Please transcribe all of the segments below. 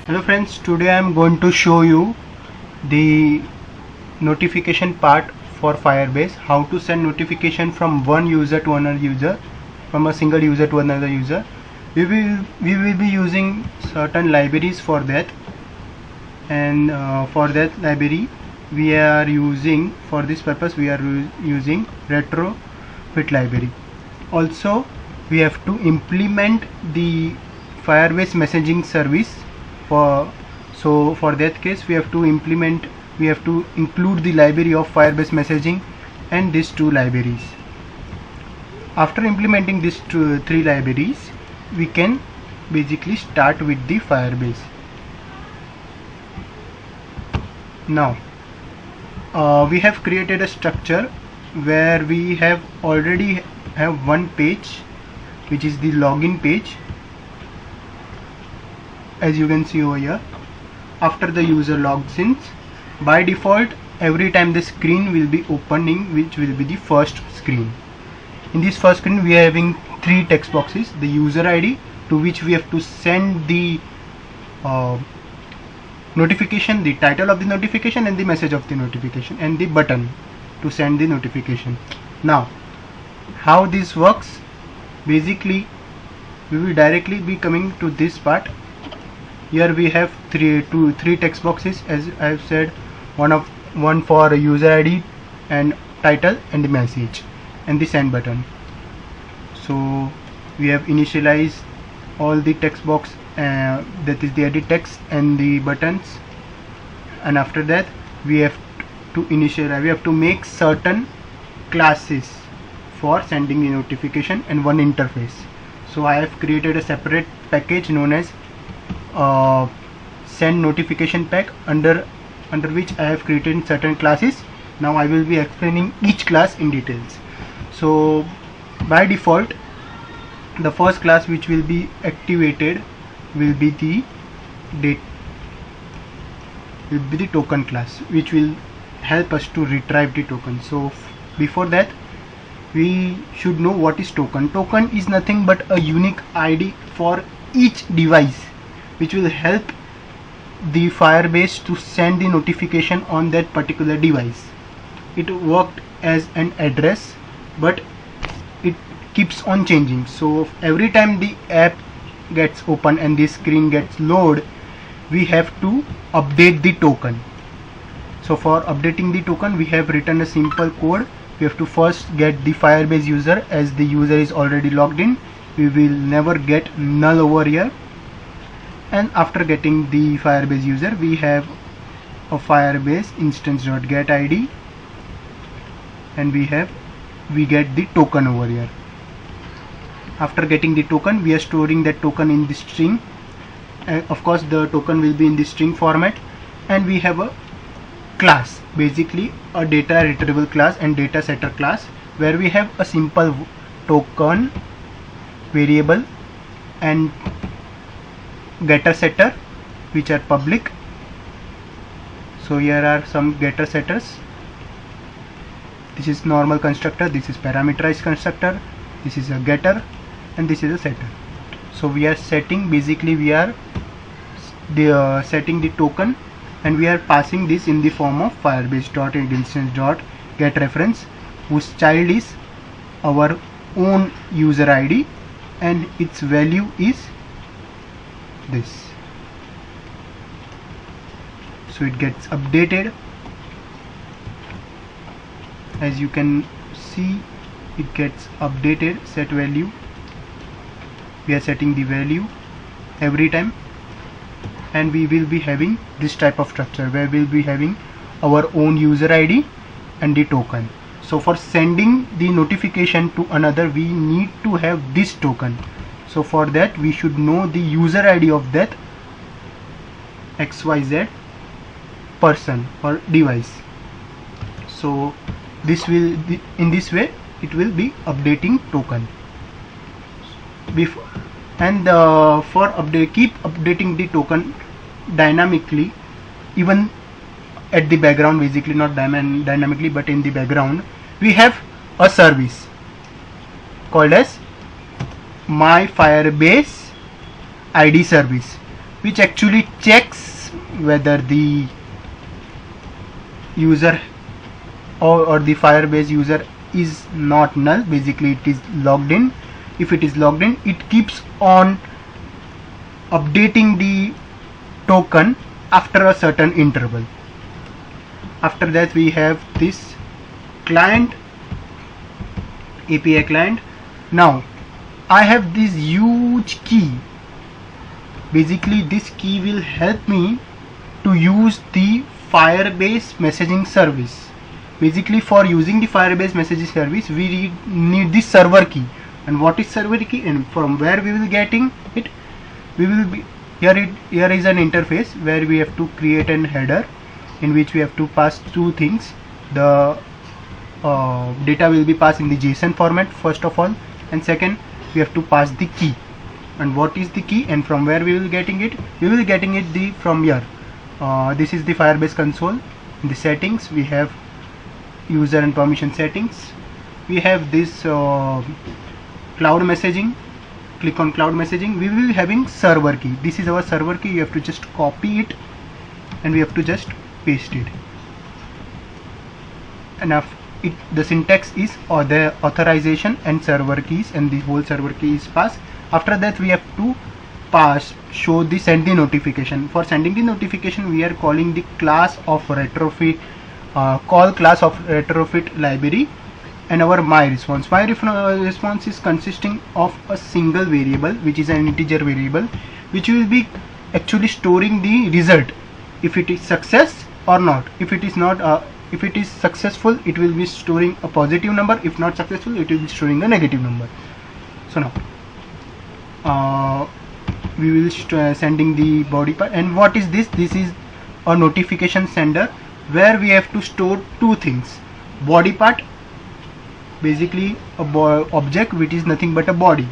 Hello friends, today I am going to show you the notification part for Firebase, how to send notification from one user to another user, from a single user to another user. We will be using certain libraries for that, and for that library we are using, for this purpose we are using retrofit library. Also we have to implement the Firebase messaging service. For that case we have to include the library of Firebase messaging and these two libraries. After implementing these three libraries, we can basically start with the Firebase. Now we have created a structure where we already have one page, which is the login page, as you can see over here. After the user logs in, by default every time the screen will be opening, which will be the first screen. In this first screen we are having three text boxes: the user ID, to which we have to send the notification, the title of the notification and the message of the notification, and the button to send the notification. Now how this works, basically we will directly be coming to this part. Here we have three text boxes, as I have said, one for user ID and title and the message and the send button. So we have initialized all the text box, that is the edit text and the buttons, and after that we have to make certain classes for sending the notification and one interface. So I have created a separate package known as send notification pack, under which I have created certain classes. Now I will be explaining each class in details. So by default the first class which will be activated will be the token class, which will help us to retrieve the token. So before that we should know what is token. Token is nothing but a unique ID for each device, which will help the Firebase to send the notification on that particular device. It worked as an address, but it keeps on changing. So every time the app gets open and the screen gets loaded, we have to update the token. So for updating the token we have written a simple code. We have to first get the Firebase user, as the user is already logged in. We will never get null over here. And after getting the Firebase user, we have a Firebase instance.get ID, and we get the token over here. After getting the token, we are storing that token in the string. Of course the token will be in the string format, and we have a class, basically a data retrieval class and data setter class, where we have a simple token variable and getter setter, which are public. So here are some getter setters. This is normal constructor, this is parameterized constructor, this is a getter, and this is a setter. So we are setting, basically we are setting the token, and we are passing this in the form of firebase.instance.getReference, whose child is our own user ID, and its value is this. So it gets updated. As you can see, it gets updated. Set value, we are setting the value every time, and we will be having this type of structure where we will be having our own user ID and the token. So for sending the notification to another, we need to have this token. So for that we should know the user ID of that XYZ person or device. So this will be, in this way it will be updating token. For keep updating the token dynamically, even at the background, basically not dynamically but in the background, we have a service called as My Firebase ID service, which actually checks whether the user or the Firebase user is not null. Basically it is logged in. If it is logged in, it keeps on updating the token after a certain interval. After that we have this client, API client. Now I have this huge key. Basically this key will help me to use the Firebase messaging service. Basically for using the Firebase messaging service we need the server key. And what is server key and from where we will getting it? We will be here is an interface where we have to create an header in which we have to pass two things. The data will be passed in the JSON format first of all, and second we have to pass the key. And what is the key and from where we will getting it? We will getting it from here. This is the Firebase console. In the settings we have user and permission settings. We have this cloud messaging. Click on cloud messaging. We will be having server key. This is our server key. You have to just copy it and we have to just paste it. And the syntax is the authorization and server keys, and the whole server key is passed. After that we have to show the send the notification. For sending the notification we are calling the class of retrofit, call class of retrofit library, and our my response. My response is consisting of a single variable which is an integer variable which will be actually storing the result, if it is success or not. If it is not if it is successful it will be storing a positive number, if not successful it will be storing a negative number. So now we will sending the body part. And what is this? This is a notification sender where we have to store two things. Body part, basically a object which is nothing but a body.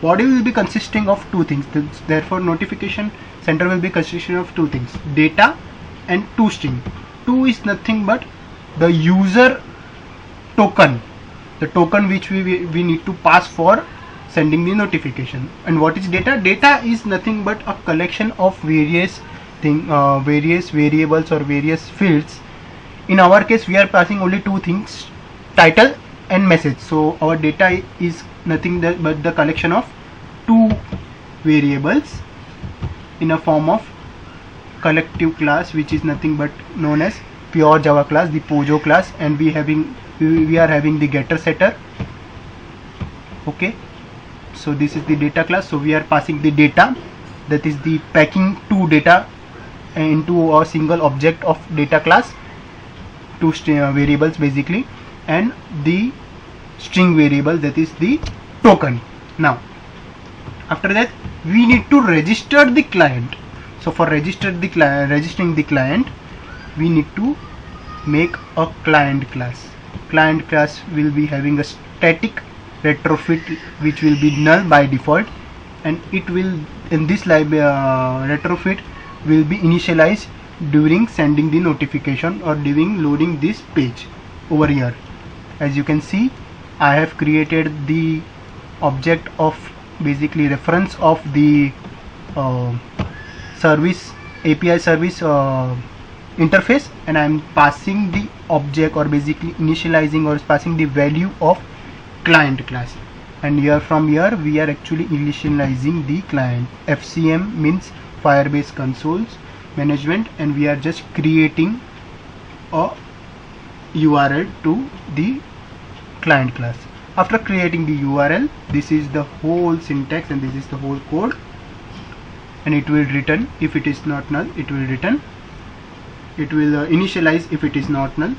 Body will be consisting of two things. Therefore notification center will be consisting of two things, data and toString. Two is nothing but the user token, the token which we need to pass for sending the notification. And what is data? Data is nothing but a collection of various variables or various fields. In our case we are passing only two things, title and message. So our data is nothing but the collection of two variables in a form of collective class, which is nothing but known as pure Java class, the Pojo class. And we are having the getter setter. Okay, so this is the data class. So we are passing the data, that is the packing two data into a single object of data class, two variables basically, and the string variable, that is the token. Now after that we need to register the client. So for registering the client we need to make a client class. Client class will be having a static retrofit which will be null by default, and it will in this retrofit will be initialized during sending the notification or during loading this page. Over here as you can see I have created the object of basically reference of the service API service interface, and I am passing the object or basically initializing or passing the value of client class. And here from here we are actually initializing the client. FCM means Firebase Consoles Management, and we are just creating a URL to the client class. After creating the URL, this is the whole syntax and this is the whole code, and it will return if it is not null. It will return, it will initialize if it is not null,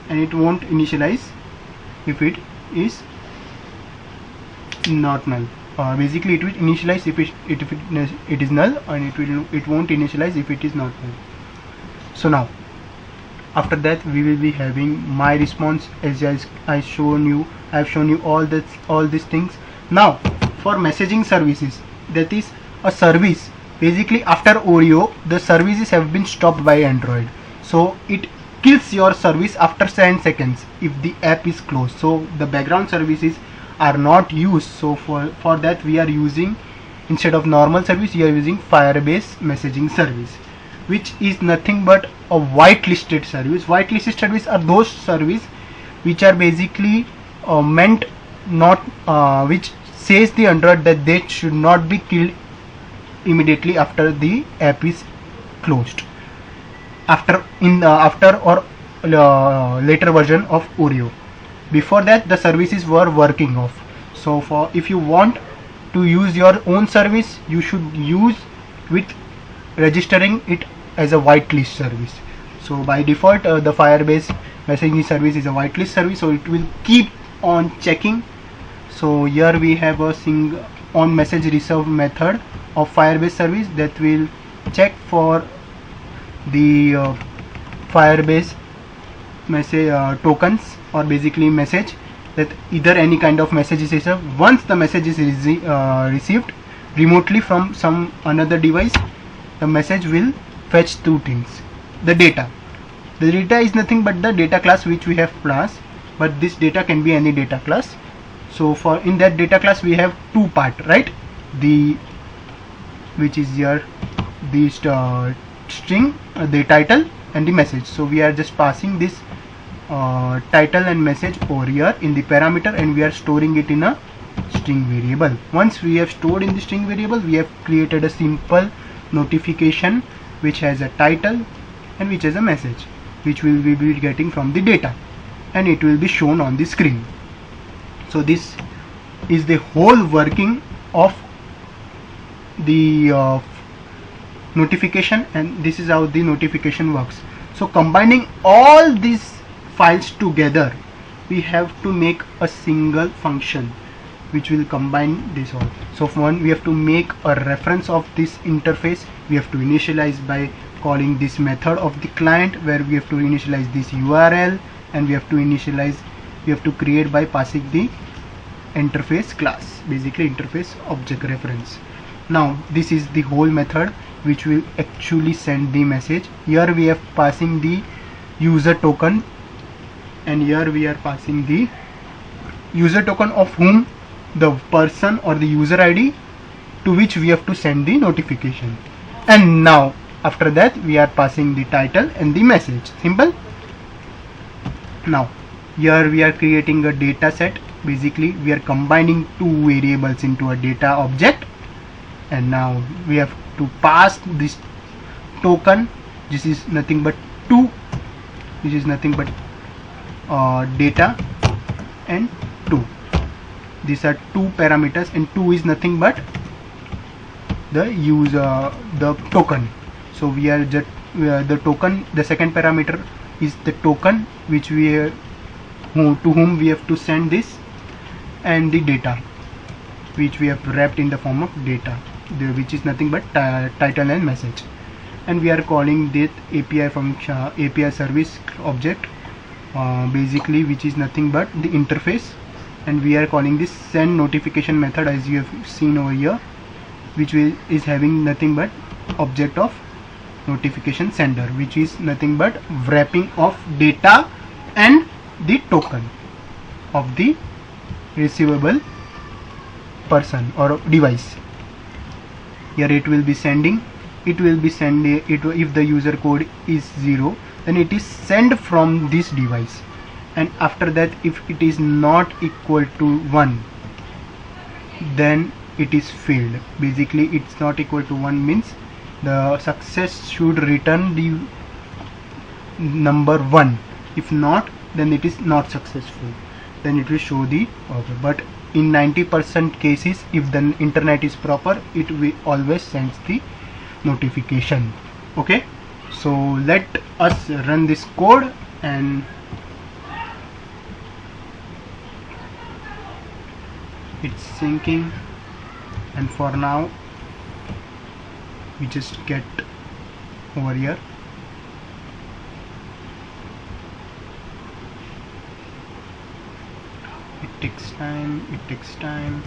and it won't initialize if it is not null. Basically it will initialize if it is null, and it won't initialize if it is not null. So now after that we will be having my response. As I have shown you all these things. Now for messaging services, that is a service. Basically after Oreo the services have been stopped by Android, so it kills your service after 7 seconds if the app is closed. So the background services are not used. So for that we are using instead of normal service you are using Firebase messaging service, which is nothing but a whitelisted service. Whitelisted service are those service which are basically meant not which says the Android that they should not be killed immediately after the app is closed, after or later version of Oreo. Before that the services were working off. So for if you want to use your own service, you should use with registering it as a whitelist service. So by default the Firebase messaging service is a whitelist service, so it will keep on checking. So here we have a on message reserve method of Firebase service that will check for the Firebase message tokens, or basically message that either any kind of message is received. Once the message is received remotely from some another device, the message will fetch two things: the data. The data is nothing but the data class which we have class, but this data can be any data class. So for in that data class we have two part, right? The which is here the string, the title and the message. So we are just passing this title and message over here in the parameter, and we are storing it in a string variable. Once we have stored in the string variable, we have created a simple notification which has a title and which has a message, which we will be getting from the data, and it will be shown on the screen. So this is the whole working of the notification, and this is how the notification works. So combining all these files together, we have to make a single function which will combine this all. So for one, we have to make a reference of this interface. We have to initialize by calling this method of the client, where we have to initialize this URL, and we have to create by passing the interface class, basically interface object reference. Now this is the whole method which will actually send the message. Here we are passing the user token, and here we are passing the user token of whom the person or the user ID to which we have to send the notification. And now after that we are passing the title and the message. Simple. Now here we are creating a data set. Basically we are combining two variables into a data object, and now we have to pass this token. This is nothing but 2, which is nothing but data and 2. These are two parameters, and 2 is nothing but the token. So we are just the token, the second parameter is the token which we to whom we have to send this, and the data which we have wrapped in the form of data, which is nothing but title and message. And we are calling this API function, API service object, basically which is nothing but the interface, and we are calling this send notification method, as you have seen over here, which is having nothing but object of notification sender, which is nothing but wrapping of data and the token of the receivable person or device. Here it will be sending, if the user code is 0, then it is sent from this device, and after that if it is not equal to 1, then it is failed. Basically it's not equal to 1 means the success should return the number 1. If not, then it is not successful, then it will show the error. But in 90% cases, if the internet is proper, it will always sends the notification. Okay, so let us run this code, and it's syncing, and for now we just get over here. It takes time.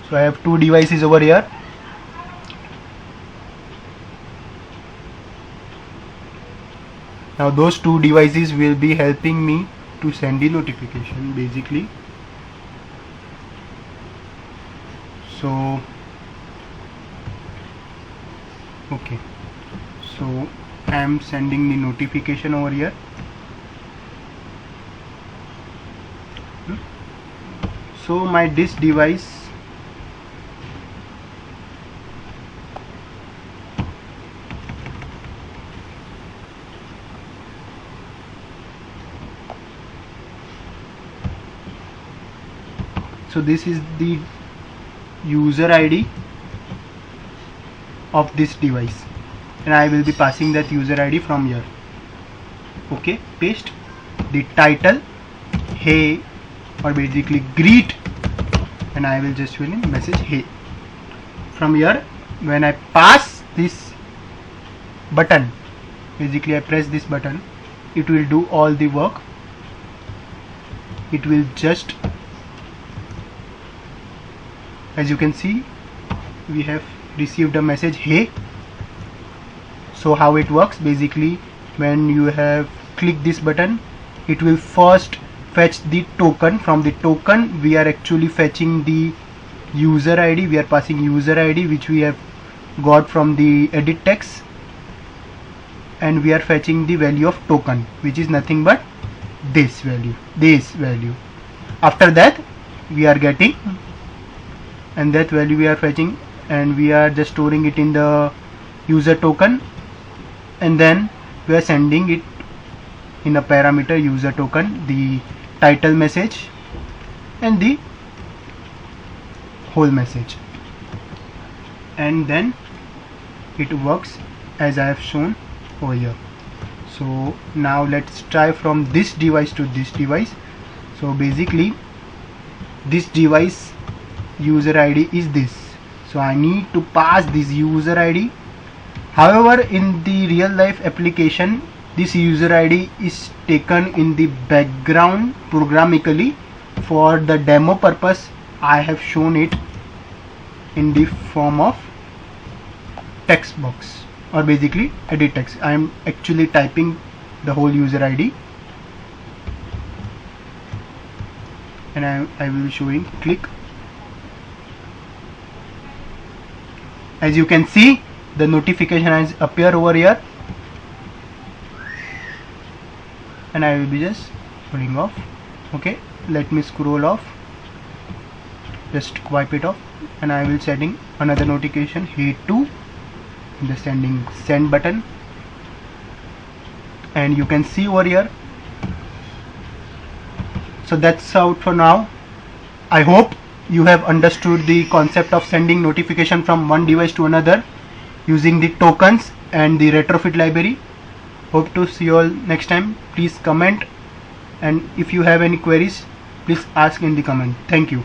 So I have two devices over here. Now those two devices will be helping me to send the notification basically. So okay, so I am sending the notification over here. So this device so this is the user ID of this device, and I will be passing that user ID from here. Okay, paste the title, hey, or basically greet, and I will just fill in message hey. From here, when I pass this button, basically I press this button, it will do all the work. It will just, as you can see, we have received a message hey. So how it works, basically when you have clicked this button, it will first fetch the token. From the token we are actually fetching the user ID. We are passing user ID which we have got from the edit text, and we are fetching the value of token, which is nothing but this value. After that we are getting, and that value we are fetching, and we are just storing it in the user token, and then we are sending it in a parameter user token, the title message and the whole message, and then it works as I have shown over here. So now let's try from this device to this device. So basically this device user ID is this, so I need to pass this user ID. However, in the real life application, this user ID is taken in the background programmatically. For the demo purpose, I have shown it in the form of text box, or basically edit text. I am actually typing the whole user ID, and I will be showing click. As you can see, the notification has appeared over here, and I will be just pulling off. Okay, let me scroll off, just wipe it off, and I will setting another notification hey to the send button, and you can see over here. So that's out for now. I hope you have understood the concept of sending notification from one device to another using the tokens and the retrofit library. Hope to see you all next time. Please comment, and if you have any queries, please ask in the comment. Thank you.